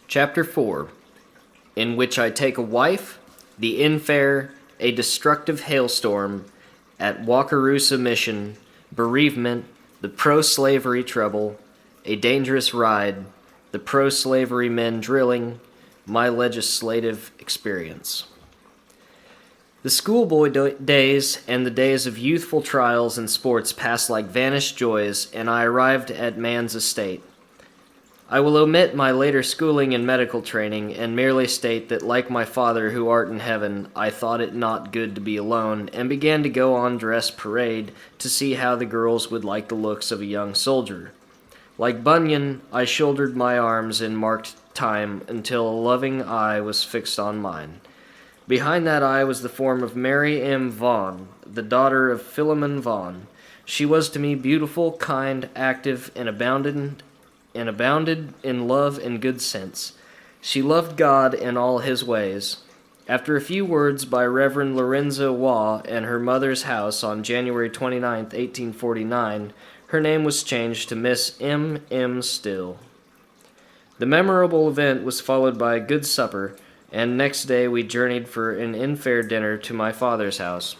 Chapter 4, in which I take a wife, the infare, a destructive hailstorm, at Wakarusa Mission, bereavement, the pro-slavery trouble, a dangerous ride, the pro-slavery men drilling, my legislative experience. The schoolboy days and the days of youthful trials and sports passed like vanished joys, and I arrived at man's estate. I will omit my later schooling and medical training, and merely state that, like my Father who art in heaven, I thought it not good to be alone, and began to go on dress parade to see how the girls would like the looks of a young soldier. Like Bunyan, I shouldered my arms in marked time until a loving eye was fixed on mine. Behind that eye was the form of Mary M. Vaughan, the daughter of Philemon Vaughan. She was to me beautiful, kind, active, and abounded in love and good sense. She loved God and all his ways. After a few words by Reverend Lorenzo Waugh and her mother's house on January 29, 1849, her name was changed to Miss M. M. Still. The memorable event was followed by a good supper, and next day we journeyed for an infare dinner to my father's house.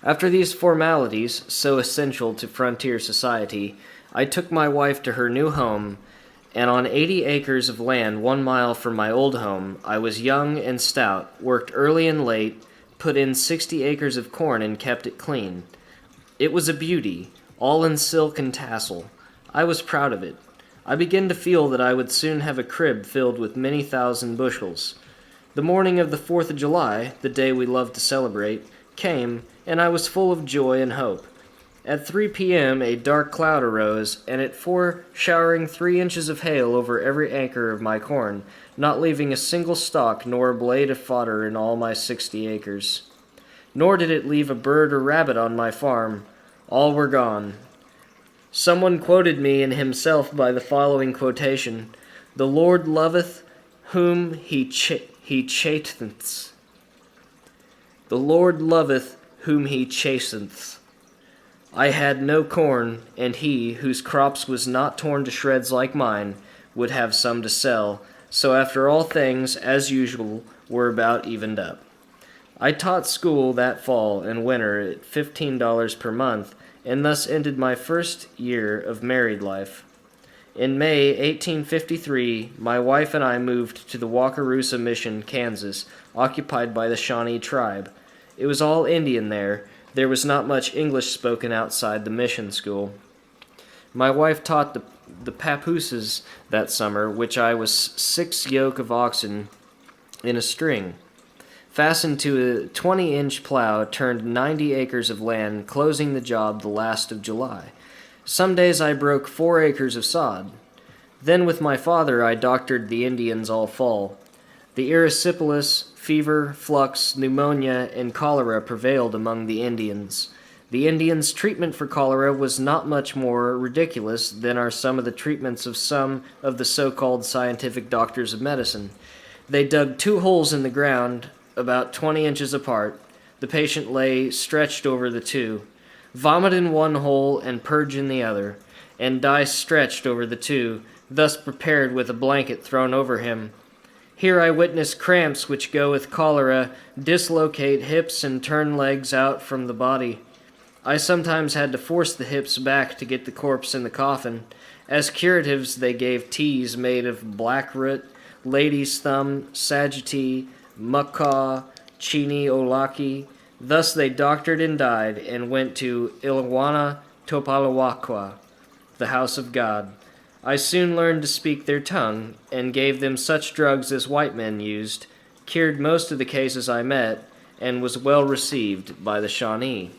After these formalities, so essential to frontier society, I took my wife to her new home, and on 80 acres of land 1 mile from my old home, I was young and stout, worked early and late, put in 60 acres of corn and kept it clean. It was a beauty, all in silk and tassel. I was proud of it. I began to feel that I would soon have a crib filled with many thousand bushels. The morning of the 4th of July, the day we loved to celebrate, came, and I was full of joy and hope. At 3 p.m. a dark cloud arose, and at 4 showering 3 inches of hail over every acre of my corn, not leaving a single stalk nor a blade of fodder in all my 60 acres. Nor did it leave a bird or rabbit on my farm. All were gone. Someone quoted me in himself by the following quotation: "The Lord loveth whom he chasteneth. The Lord loveth whom he chasteneth." I had no corn, and he, whose crops was not torn to shreds like mine, would have some to sell, so after all things, as usual, were about evened up. I taught school that fall and winter at $15 per month, and thus ended my first year of married life. In May 1853, my wife and I moved to the Wakarusa Mission, Kansas, occupied by the Shawnee tribe. It was all Indian there. There was not much English spoken outside the mission school. My wife taught the papooses that summer, which I was 6 yoke of oxen in a string, fastened to a 20-inch plow, turned 90 acres of land, closing the job the last of July. Some days I broke 4 acres of sod. Then with my father I doctored the Indians all fall. The erysipelas, fever, flux, pneumonia, and cholera prevailed among the Indians. The Indians' treatment for cholera was not much more ridiculous than are some of the treatments of some of the so-called scientific doctors of medicine. They dug 2 holes in the ground, about 20 inches apart. The patient lay stretched over the 2, vomit in one hole and purge in the other, and die stretched over the 2, thus prepared with a blanket thrown over him. Here I witnessed cramps which go with cholera dislocate hips and turn legs out from the body. I sometimes had to force the hips back to get the corpse in the coffin. As curatives they gave teas made of blackroot, lady's thumb, sagitee, muckaw, chini olaki. Thus they doctored and died, and went to Ilawana Topalawakwa, the house of God. I soon learned to speak their tongue, and gave them such drugs as white men used, cured most of the cases I met, and was well received by the Shawnee.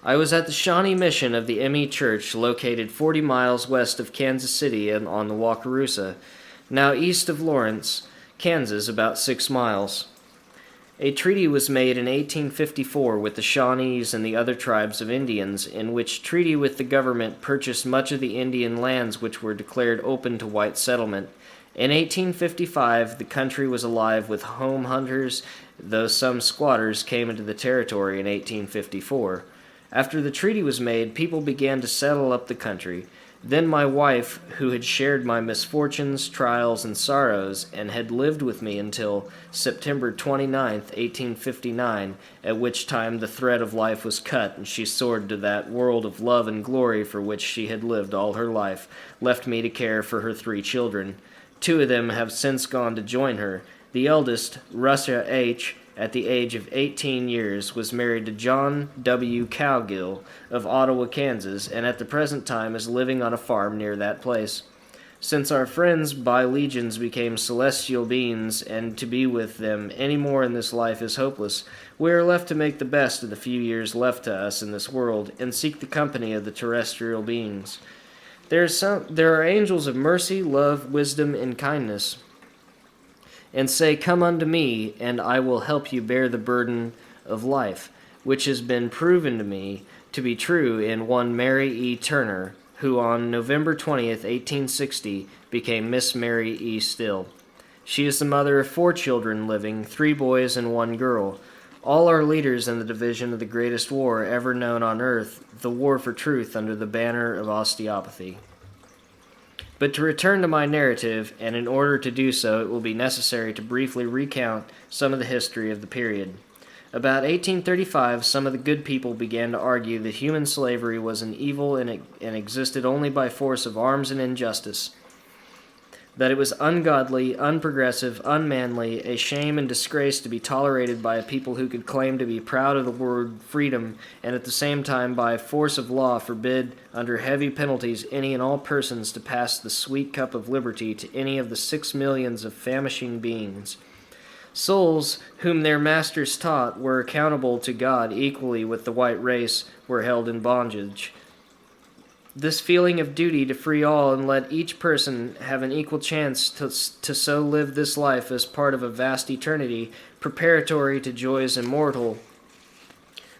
I was at the Shawnee Mission of the M.E. Church, located 40 miles west of Kansas City and on the Wakarusa, now east of Lawrence, Kansas, about 6 miles. A treaty was made in 1854 with the Shawnees and the other tribes of Indians, in which treaty with the government purchased much of the Indian lands which were declared open to white settlement. In 1855, the country was alive with home hunters, though some squatters came into the territory in 1854. After the treaty was made, people began to settle up the country. Then my wife, who had shared my misfortunes, trials, and sorrows, and had lived with me until September 29th, 1859, at which time the thread of life was cut, and she soared to that world of love and glory for which she had lived all her life, left me to care for her 3 children. 2 of them have since gone to join her. The eldest, Russia H., at the age of 18 years, was married to John W. Cowgill of Ottawa, Kansas, and at the present time is living on a farm near that place. Since our friends by legions became celestial beings, and to be with them any more in this life is hopeless, we are left to make the best of the few years left to us in this world, and seek the company of the terrestrial beings. There are angels of mercy, love, wisdom, and kindness, and say, "Come unto me, and I will help you bear the burden of life," which has been proven to me to be true in one Mary E. Turner, who on November 20th, 1860, became Miss Mary E. Still. She is the mother of 4 children living, 3 boys and 1 girl. All are leaders in the division of the greatest war ever known on earth, the war for truth under the banner of osteopathy. But to return to my narrative, and in order to do so it will be necessary to briefly recount some of the history of the period. About 1835, some of the good people began to argue that human slavery was an evil and existed only by force of arms and injustice, that it was ungodly, unprogressive, unmanly, a shame and disgrace to be tolerated by a people who could claim to be proud of the word freedom, and at the same time by force of law forbid under heavy penalties any and all persons to pass the sweet cup of liberty to any of the 6 millions of famishing beings. Souls whom their masters taught were accountable to God equally with the white race were held in bondage. This feeling of duty to free all and let each person have an equal chance to so live this life as part of a vast eternity, preparatory to joys immortal,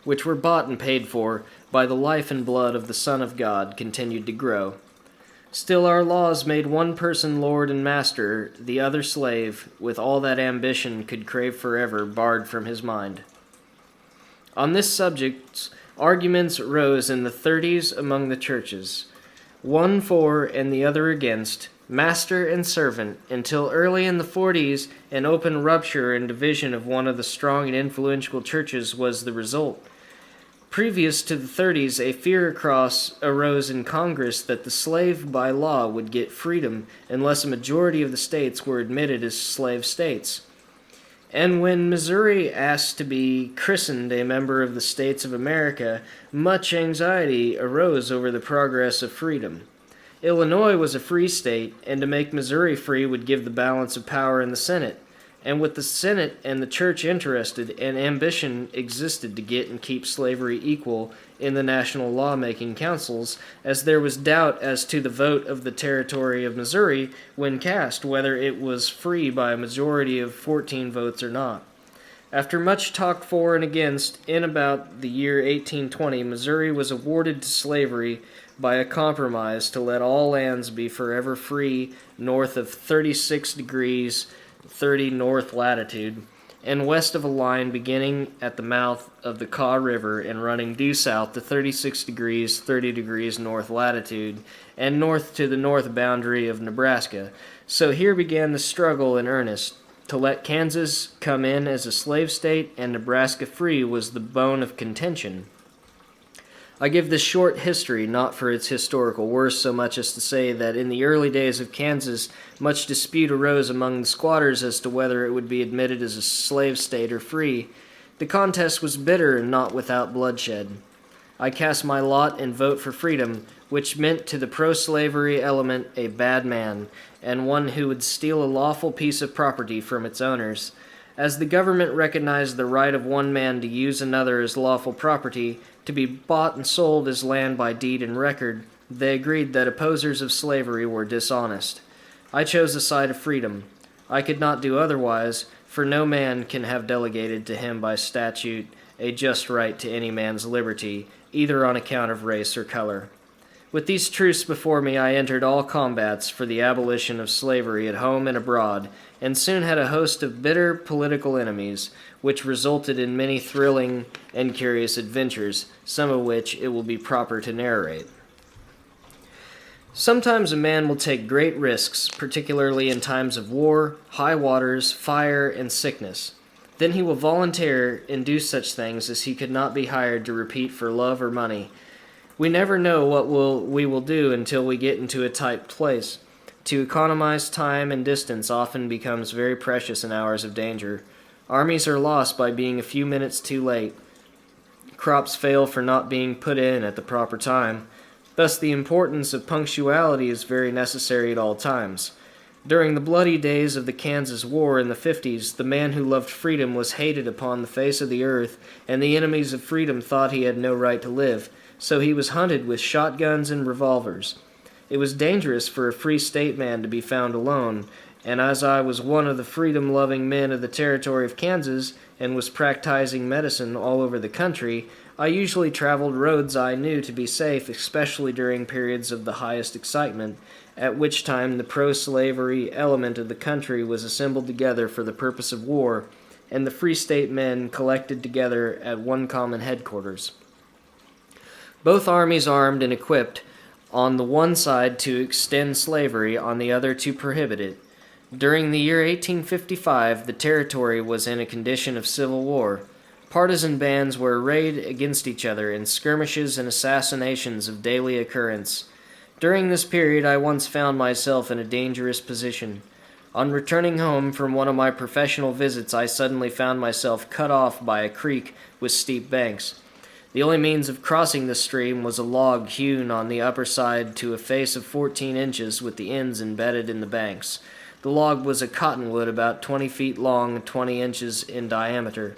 which were bought and paid for by the life and blood of the Son of God, continued to grow. Still our laws made one person lord and master, the other slave, with all that ambition could crave forever barred from his mind. On this subject, arguments arose in the 30s among the churches, one for and the other against, master and servant, until early in the 40s an open rupture and division of one of the strong and influential churches was the result. Previous to the 30s, a fear arose in Congress that the slave by law would get freedom unless a majority of the states were admitted as slave states. And when Missouri asked to be christened a member of the States of America, much anxiety arose over the progress of freedom. Illinois was a free state, and to make Missouri free would give the balance of power in the Senate. And with the Senate and the church interested, an ambition existed to get and keep slavery equal in the national lawmaking councils, as there was doubt as to the vote of the territory of Missouri when cast, whether it was free by a majority of 14 votes or not. After much talk for and against, in about the year 1820, Missouri was awarded to slavery by a compromise to let all lands be forever free north of 36 degrees 30 north latitude, and west of a line beginning at the mouth of the Kaw River and running due south to 36 degrees 30 degrees north latitude, and north to the north boundary of Nebraska. So here began the struggle in earnest. To let Kansas come in as a slave state and Nebraska free was the bone of contention. I give this short history not for its historical worth so much as to say that in the early days of Kansas, much dispute arose among the squatters as to whether it would be admitted as a slave state or free. The contest was bitter and not without bloodshed. I cast my lot and vote for freedom, which meant to the pro-slavery element a bad man, and one who would steal a lawful piece of property from its owners. As the government recognized the right of one man to use another as lawful property, to be bought and sold as land by deed and record, they agreed that opposers of slavery were dishonest. I chose the side of freedom. I could not do otherwise, for no man can have delegated to him by statute a just right to any man's liberty, either on account of race or color. With these truths before me, I entered all combats for the abolition of slavery at home and abroad, and soon had a host of bitter political enemies, which resulted in many thrilling and curious adventures, some of which it will be proper to narrate. Sometimes a man will take great risks, particularly in times of war, high waters, fire, and sickness. Then he will volunteer and do such things as he could not be hired to repeat for love or money. We never know what we will do until we get into a tight place. To economize time and distance often becomes very precious in hours of danger. Armies are lost by being a few minutes too late. Crops fail for not being put in at the proper time. Thus, the importance of punctuality is very necessary at all times. During the bloody days of the Kansas War in the 50s, the man who loved freedom was hated upon the face of the earth, and the enemies of freedom thought he had no right to live, so he was hunted with shotguns and revolvers. It was dangerous for a free state man to be found alone, and as I was one of the freedom-loving men of the territory of Kansas and was practicing medicine all over the country, I usually traveled roads I knew to be safe, especially during periods of the highest excitement, at which time the pro-slavery element of the country was assembled together for the purpose of war, and the Free State men collected together at one common headquarters. Both armies armed and equipped, on the one side to extend slavery, on the other to prohibit it. During the year 1855, the territory was in a condition of civil war. Partisan bands were arrayed against each other, and skirmishes and assassinations of daily occurrence. During this period, I once found myself in a dangerous position. On returning home from one of my professional visits, I suddenly found myself cut off by a creek with steep banks. The only means of crossing the stream was a log hewn on the upper side to a face of 14 inches with the ends embedded in the banks. The log was a cottonwood about 20 feet long and 20 inches in diameter.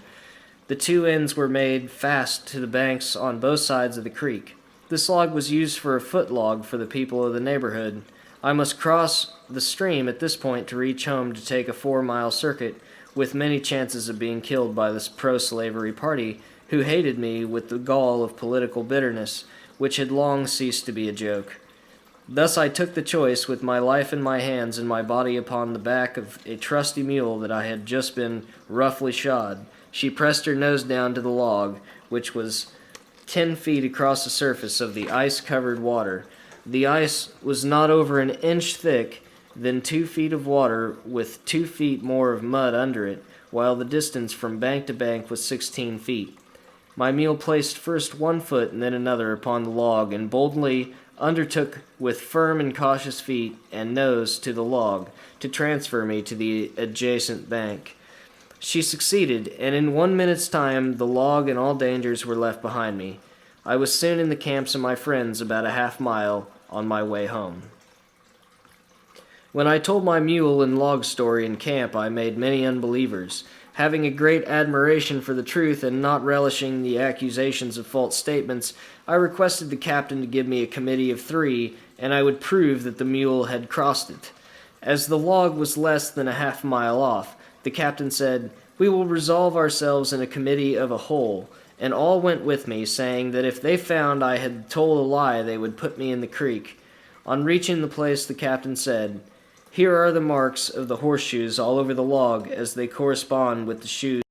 The two ends were made fast to the banks on both sides of the creek. This log was used for a foot log for the people of the neighborhood. I must cross the stream at this point to reach home to take a 4-mile circuit, with many chances of being killed by this pro-slavery party, who hated me with the gall of political bitterness, which had long ceased to be a joke. Thus I took the choice, with my life in my hands and my body upon the back of a trusty mule that I had just been roughly shod. She pressed her nose down to the log, which was 10 feet across the surface of the ice-covered water. The ice was not over an inch thick, then 2 feet of water with 2 feet more of mud under it, while the distance from bank to bank was 16 feet. My mule placed first one foot and then another upon the log, and boldly undertook with firm and cautious feet and nose to the log to transfer me to the adjacent bank. She succeeded, and in 1 minute's time the log and all dangers were left behind me. I was soon in the camps of my friends about a half-mile on my way home. When I told my mule and log story in camp, I made many unbelievers. Having a great admiration for the truth and not relishing the accusations of false statements, I requested the captain to give me a committee of 3, and I would prove that the mule had crossed it. As the log was less than a half-mile off, the captain said, "We will resolve ourselves in a committee of a whole," and all went with me, saying that if they found I had told a lie, they would put me in the creek. On reaching the place, the captain said, "Here are the marks of the horseshoes all over the log, as they correspond with the shoes